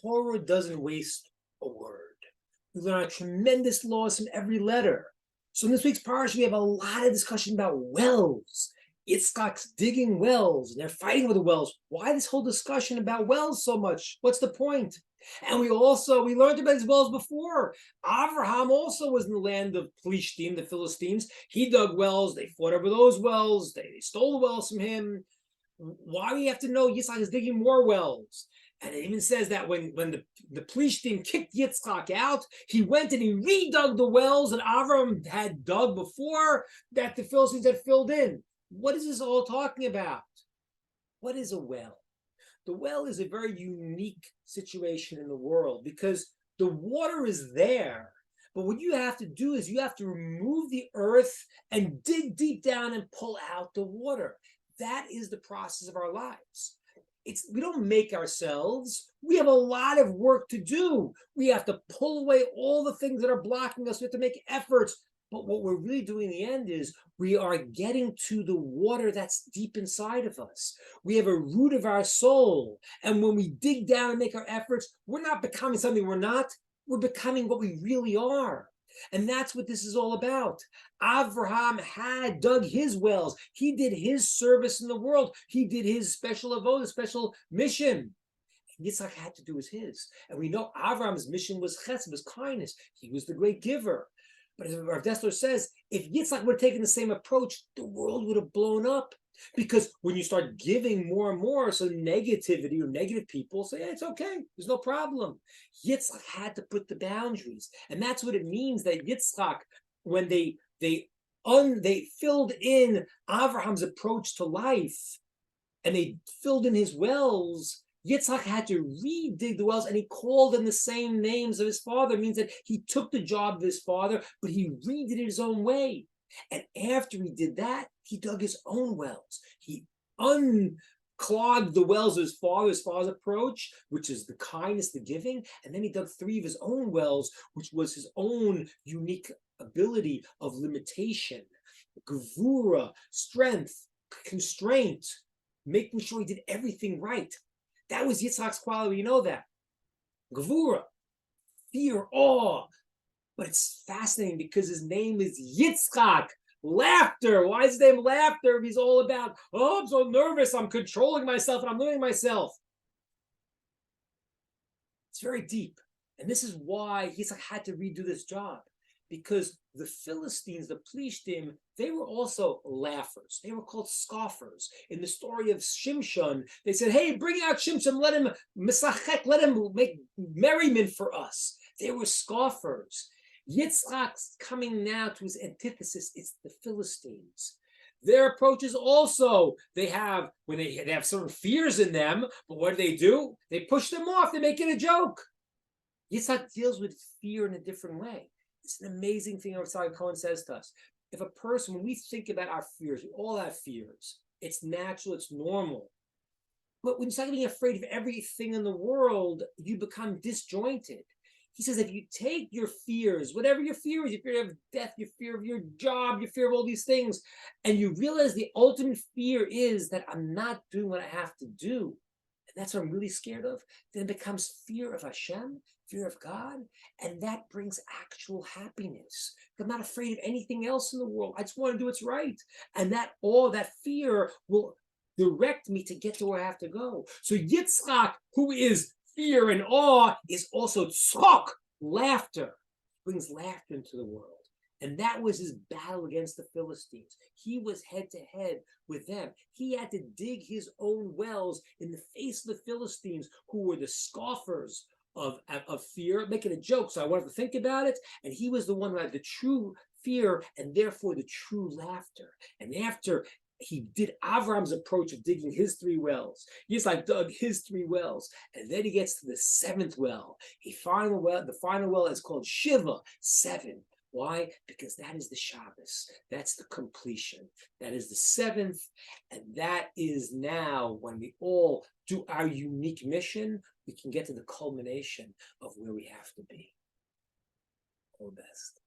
Torah doesn't waste a word. We learn a tremendous loss in every letter. So in this week's parsha, we have a lot of discussion about wells. Yitzchak's digging wells, and they're fighting over the wells. Why this whole discussion about wells so much? What's the point? And we learned about these wells before. Abraham also was in the land of Plishtim, the Philistines. He dug wells. They fought over those wells. They stole the wells from him. Why do we have to know Yitzchak is digging more wells? And it even says that when the Plishtim kicked Yitzchak out, he went and he redug the wells that Avram had dug before, that the Philistines had filled in. What is this all talking about? What is a well? The well is a very unique situation in the world because the water is there. But what you have to do is you have to remove the earth and dig deep down and pull out the water. That is the process of our lives. We don't make ourselves. We have a lot of work to do. We have to pull away all the things that are blocking us. We have to make efforts. But what we're really doing in the end is we are getting to the water that's deep inside of us. We have a root of our soul. And when we dig down and make our efforts, we're not becoming something we're not. We're becoming what we really are. And that's what this is all about. Avraham had dug his wells. He did his service in the world. He did his special avodah, special mission. And Yitzchak had to do his. And we know Avraham's mission was chesed, was kindness. He was the great giver. But as Rav Dessler says, if Yitzchak would have taken the same approach, the world would have blown up. Because when you start giving more and more, so negativity or negative people say, yeah, it's okay, there's no problem. Yitzchak had to put the boundaries. And that's what it means that Yitzchak, when they filled in Abraham's approach to life, and they filled in his wells, Yitzchak had to redig the wells, and he called them the same names of his father. It means that he took the job of his father, but he redid it his own way. And after he did that, he dug his own wells. He unclogged the wells of his father's approach, which is the kindness, the giving, and then he dug 3 of his own wells, which was his own unique ability of limitation, gevura, strength, constraint, making sure he did everything right. That was Yitzchak's quality. You know that. Gevura, fear, awe. But it's fascinating because his name is Yitzchak. Laughter. Why is his name laughter if he's all about, oh, I'm so nervous, I'm controlling myself, and I'm limiting myself? It's very deep. And this is why Yitzchak had to redo this job. Because the Philistines, the Plishtim, they were also laughers. They were called scoffers. In the story of Shimshon, they said, hey, bring out Shimshon, let him misachek, let him make merriment for us. They were scoffers. Yitzchak's coming now to his antithesis. It's the Philistines. Their approach is also, they have certain fears in them, but what do? They push them off. They make it a joke. Yitzchak deals with fear in a different way. It's an amazing thing our Tzaddik Cohen says to us. If a person, when we think about our fears, we all have fears. It's natural, it's normal. But when you start being afraid of everything in the world, you become disjointed. He says, if you take your fears, whatever your fear is, your fear of death, your fear of your job, your fear of all these things, and you realize the ultimate fear is that I'm not doing what I have to do, and that's what I'm really scared of, then it becomes fear of Hashem, fear of God, and that brings actual happiness. I'm not afraid of anything else in the world. I just want to do what's right. And that fear will direct me to get to where I have to go. So Yitzchak, who is fear and awe, is also tzchok, laughter. He brings laughter into the world. And that was his battle against the Philistines. He was head to head with them. He had to dig his own wells in the face of the Philistines, who were the scoffers of fear, making a joke. So I wanted to think about it. And he was the one who had the true fear and therefore the true laughter. And after he did Avram's approach of digging his 3 wells, Yitzchak dug his 3 wells, and then he gets to the 7th well. The final well is called Shiva, 7. Why? Because that is the Shabbos. That's the completion. That is the 7th, and that is now when we all do our unique mission, we can get to the culmination of where we have to be. All the best.